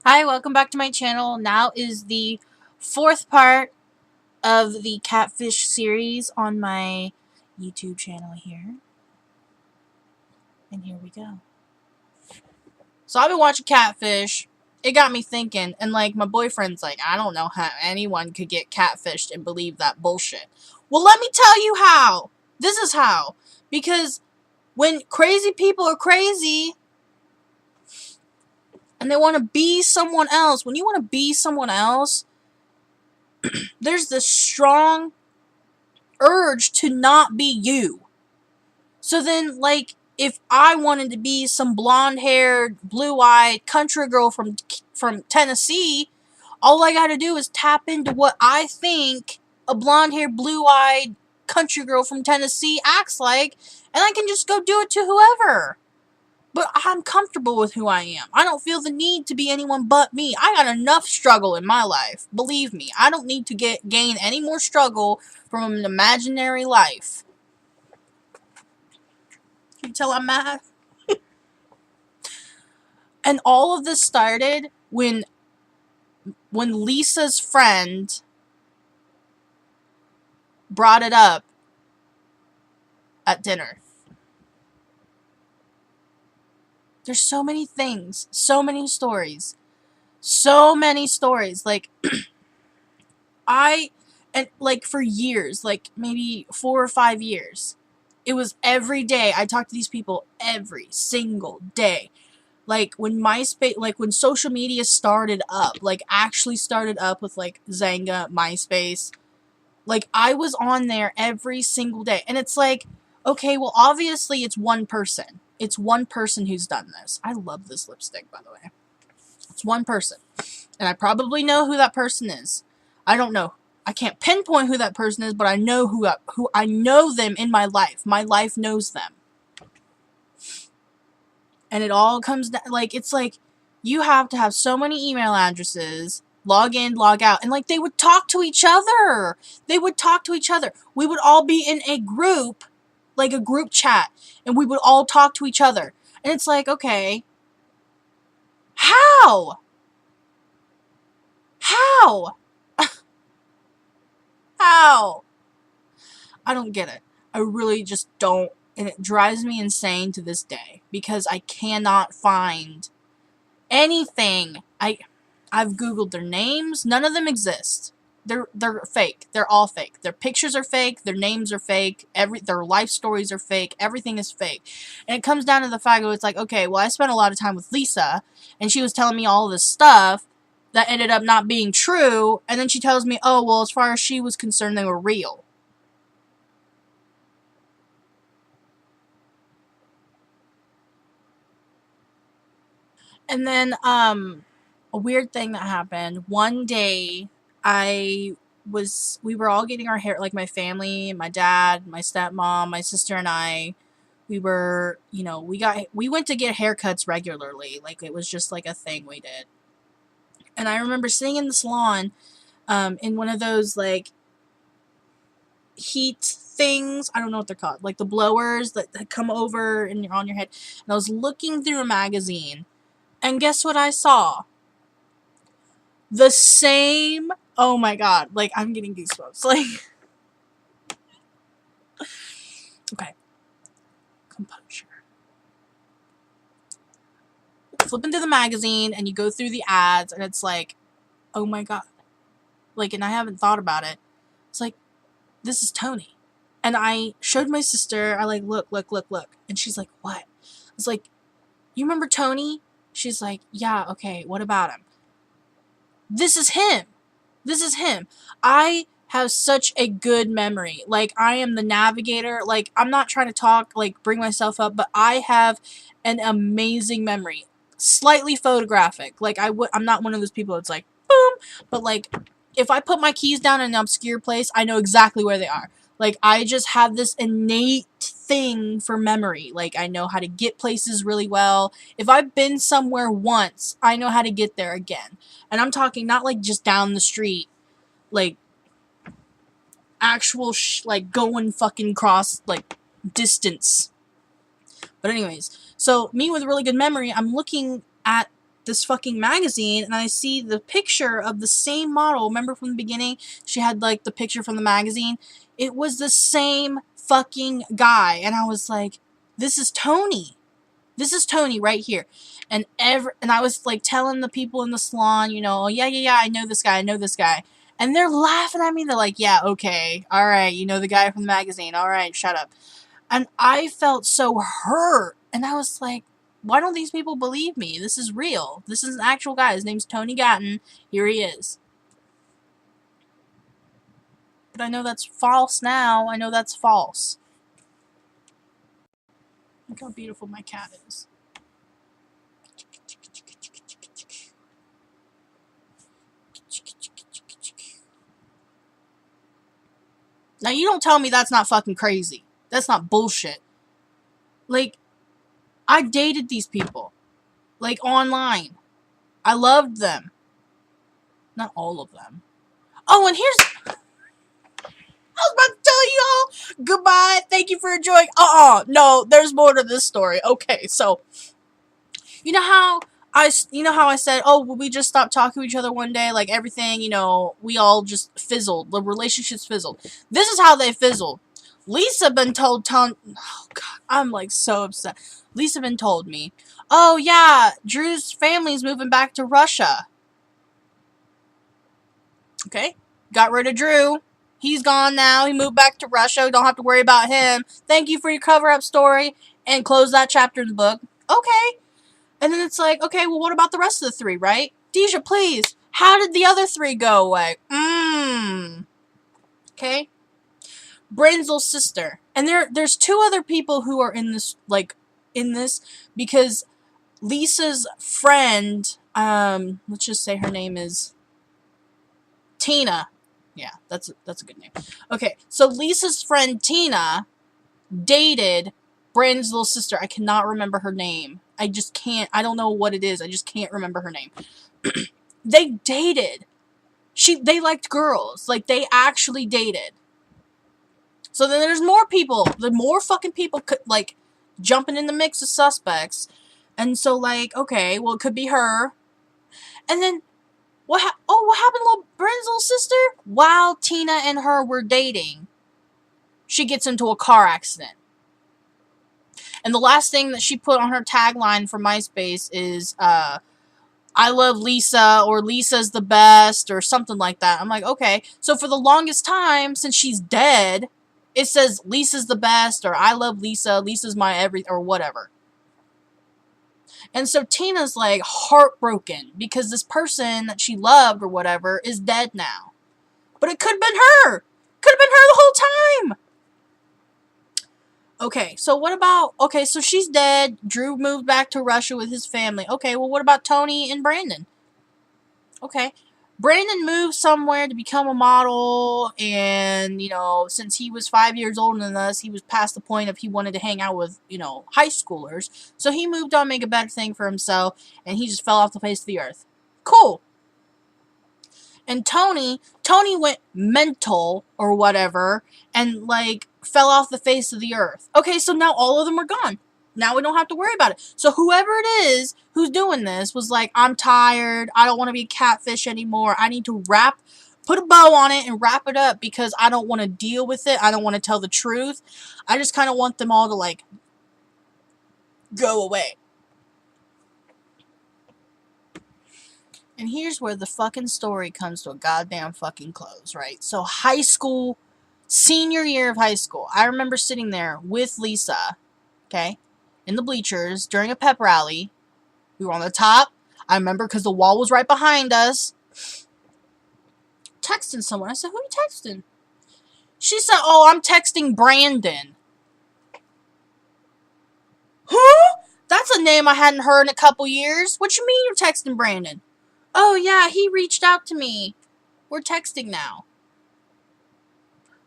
Hi, welcome back to my channel. Now is the fourth part of the Catfish series on my YouTube channel here. And here we go. So I've been watching Catfish. It got me thinking, and like my boyfriend's like, I don't know how anyone could get catfished and believe that bullshit. Well, let me tell you how. This is how. Because when crazy people are crazy, and they want to be someone else, when you want to be someone else, there's this strong urge to not be you. So then, like, if I wanted to be some blonde-haired, blue-eyed country girl from Tennessee, all I gotta do is tap into what I think a blonde-haired, blue-eyed country girl from Tennessee acts like, and I can just go do it to whoever. But I'm comfortable with who I am. I don't feel the need to be anyone but me. I got enough struggle in my life. Believe me, I don't need to gain any more struggle from an imaginary life. Can you tell I'm mad? And all of this started when Lisa's friend brought it up at dinner. There's so many things, so many stories. Like, for years, like maybe 4 or 5 years, it was every day I talked to these people every single day. Like when when social media started up, like actually started up with like Zanga, MySpace, like I was on there every single day. And it's like, okay, well obviously it's one person. It's one person who's done this. I love this lipstick, by the way. It's one person. And I probably know who that person is. I don't know. I can't pinpoint who that person is, but I know who I know them in my life. My life knows them. And it all comes down, like, it's like, you have to have so many email addresses, log in, log out, and like, they would talk to each other. They would talk to each other. We would all be in a group, like a group chat, and we would all talk to each other. And it's like, okay, how? How? How? I don't get it. I really just don't, and it drives me insane to this day, because I cannot find anything. I've googled their names. None of them exist. They're fake. They're all fake. Their pictures are fake. Their names are fake. Their life stories are fake. Everything is fake. And it comes down to the fact that it's like, okay, well, I spent a lot of time with Lisa, and she was telling me all this stuff that ended up not being true, and then she tells me, oh, well, as far as she was concerned, they were real. And then, a weird thing that happened. One day, we were all getting our hair, like my family, my dad, my stepmom, my sister and I, we were, we went to get haircuts regularly. Like, it was just like a thing we did. And I remember sitting in the salon, in one of those, like, heat things. I don't know what they're called. Like the blowers that come over and you're on your head. And I was looking through a magazine. And guess what I saw? The same, oh my god, like, I'm getting goosebumps, like, okay, composure. Flipping through the magazine, and you go through the ads, and it's like, oh my god, like, and I haven't thought about it, it's like, this is Tony, and I showed my sister, I like, look, and she's like, what? I was like, you remember Tony? She's like, yeah, okay, what about him? This is him. This is him. I have such a good memory. Like, I am the navigator. Like, I'm not trying to talk, like, bring myself up, but I have an amazing memory. Slightly photographic. Like, I'm not one of those people that's like, boom. But, like, if I put my keys down in an obscure place, I know exactly where they are. Like, I just have this innate thing for memory. Like, I know how to get places really well. If I've been somewhere once, I know how to get there again. And I'm talking not like just down the street, like actual like going fucking cross like distance. But anyways, so me with a really good memory, I'm looking at this fucking magazine, and I see the picture of the same model. Remember from the beginning? She had, like, the picture from the magazine. It was the same fucking guy. And I was like, this is Tony. This is Tony right here. And I was, like, telling the people in the salon, you know, yeah, I know this guy. And they're laughing at me. They're like, yeah, okay, all right, you know the guy from the magazine. All right, shut up. And I felt so hurt. And I was like, why don't these people believe me? This is real. This is an actual guy. His name's Tony Gatton. Here he is. But I know that's false now. I know that's false. Look how beautiful my cat is. Now, you don't tell me that's not fucking crazy. That's not bullshit. Like, I dated these people. Like, online. I loved them. Not all of them. Oh, and here's... I was about to tell you all goodbye. Thank you for enjoying. No, there's more to this story. Okay, so you know how I said, oh, well, we just stopped talking to each other one day, like everything, you know, we all just fizzled. The relationships fizzled. This is how they fizzled. Lisa been told oh god, I'm like so upset. Lisa been told me, oh yeah, Drew's family's moving back to Russia. Okay, got rid of Drew. He's gone now. He moved back to Russia. Don't have to worry about him. Thank you for your cover-up story. And close that chapter in the book. Okay. And then it's like, okay, well, what about the rest of the 3, right? Deja, please. How did the other 3 go away? Okay. Brenzel's sister. And there's 2 other people who are in this, because Lisa's friend, let's just say her name is Tina. Yeah, that's a good name. Okay, so Lisa's friend Tina dated Brandon's little sister. I cannot remember her name. I just can't. I don't know what it is. I just can't remember her name. They dated. They liked girls. Like, they actually dated. So then there's more people. The more fucking people like jumping in the mix of suspects. And so, like, okay, well, it could be her. And then what happened to little Bryn's little sister? While Tina and her were dating, she gets into a car accident. And the last thing that she put on her tagline for MySpace is, I love Lisa, or Lisa's the best, or something like that. I'm like, okay. So for the longest time, since she's dead, it says Lisa's the best, or I love Lisa, Lisa's my everything, or whatever. And so Tina's like heartbroken because this person that she loved or whatever is dead now. But it could have been her. Could have been her the whole time. Okay, so what about... Okay, so she's dead. Drew moved back to Russia with his family. Okay, well, what about Tony and Brandon? Okay. Brandon moved somewhere to become a model, and, you know, since he was 5 years older than us, he was past the point of he wanted to hang out with, you know, high schoolers. So he moved on, make a better thing for himself, and he just fell off the face of the earth. Cool. And Tony went mental, or whatever, and, like, fell off the face of the earth. Okay, so now all of them are gone. Now we don't have to worry about it. So whoever it is who's doing this was like, I'm tired. I don't want to be a catfish anymore. I need to put a bow on it and wrap it up because I don't want to deal with it. I don't want to tell the truth. I just kind of want them all to, like, go away. And here's where the fucking story comes to a goddamn fucking close, right? So high school, senior year of high school. I remember sitting there with Lisa, okay, in the bleachers during a pep rally. We were on the top. I remember because the wall was right behind us. Texting someone. I said, who are you texting? She said, oh, I'm texting Brandon. Huh? That's a name I hadn't heard in a couple years. What you mean you're texting Brandon? Oh, yeah, he reached out to me. We're texting now.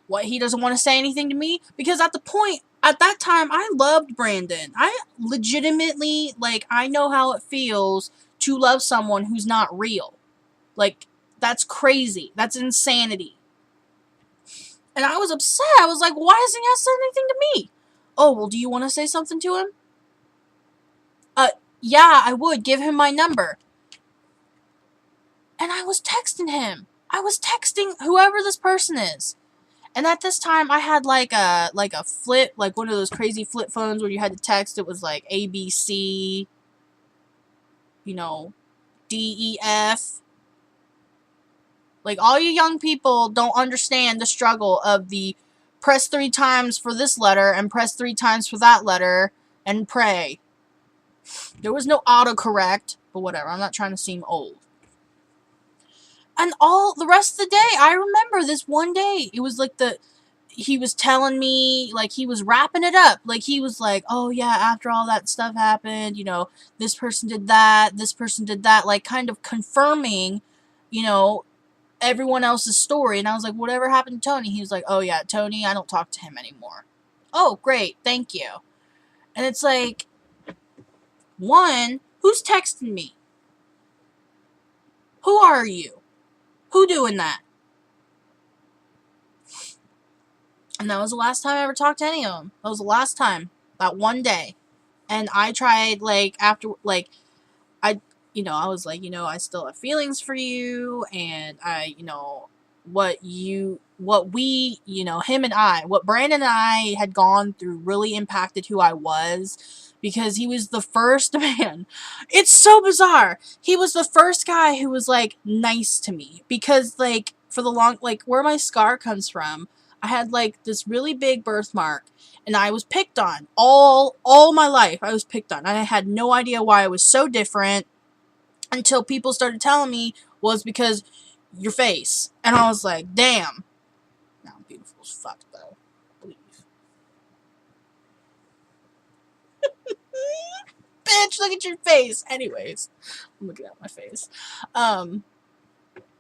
What, he doesn't want to say anything to me? Because at that time, I loved Brandon. I legitimately, like, I know how it feels to love someone who's not real. Like, that's crazy. That's insanity. And I was upset. I was like, why hasn't he said anything to me? Oh, well, do you want to say something to him? Yeah, I would. Give him my number. was texting him. I was texting whoever this person is. And at this time, I had like a flip, like one of those crazy flip phones where you had to text. It was like ABC, you know, DEF. Like, all you young people don't understand the struggle of the press 3 times for this letter and press 3 times for that letter and pray. There was no autocorrect, but whatever. I'm not trying to seem old. And all the rest of the day, I remember this one day. It was like he was telling me, like, he was wrapping it up. Like, he was like, oh yeah, after all that stuff happened, you know, this person did that, this person did that, like, kind of confirming, you know, everyone else's story. And I was like, whatever happened to Tony? He was like, oh yeah, Tony, I don't talk to him anymore. Oh, great, thank you. And it's like, one, who's texting me? Who are you? Who doing that? And that was the last time I ever talked to any of them. That was the last time. That one day. And I tried, like, after, like, I was like, I still have feelings for you, and what Brandon and I had gone through really impacted who I was, because he was the first man. It's so bizarre. He was the first guy who was, like, nice to me, because, like, for the long, like, where my scar comes from, I had, like, this really big birthmark, and I was picked on all my life. I was picked on, and I had no idea why I was so different, until people started telling me, well, it's because your face. And I was like, damn. Now I'm beautiful as fuck, though. Believe. Bitch, look at your face. Anyways, I'm looking at my face. But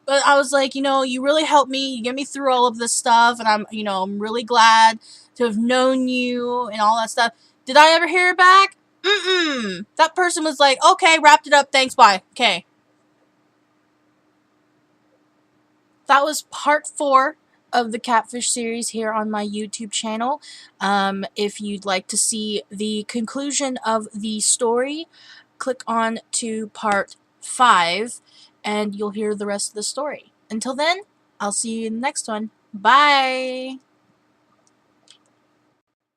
I was like, you really helped me. You get me through all of this stuff. And I'm really glad to have known you and all that stuff. Did I ever hear it back? Mm-mm. That person was like, okay, wrapped it up. Thanks, bye. Okay. That was part 4 of the Catfish series here on my YouTube channel. If you'd like to see the conclusion of the story, click on to part 5 and you'll hear the rest of the story. Until then, I'll see you in the next one. Bye!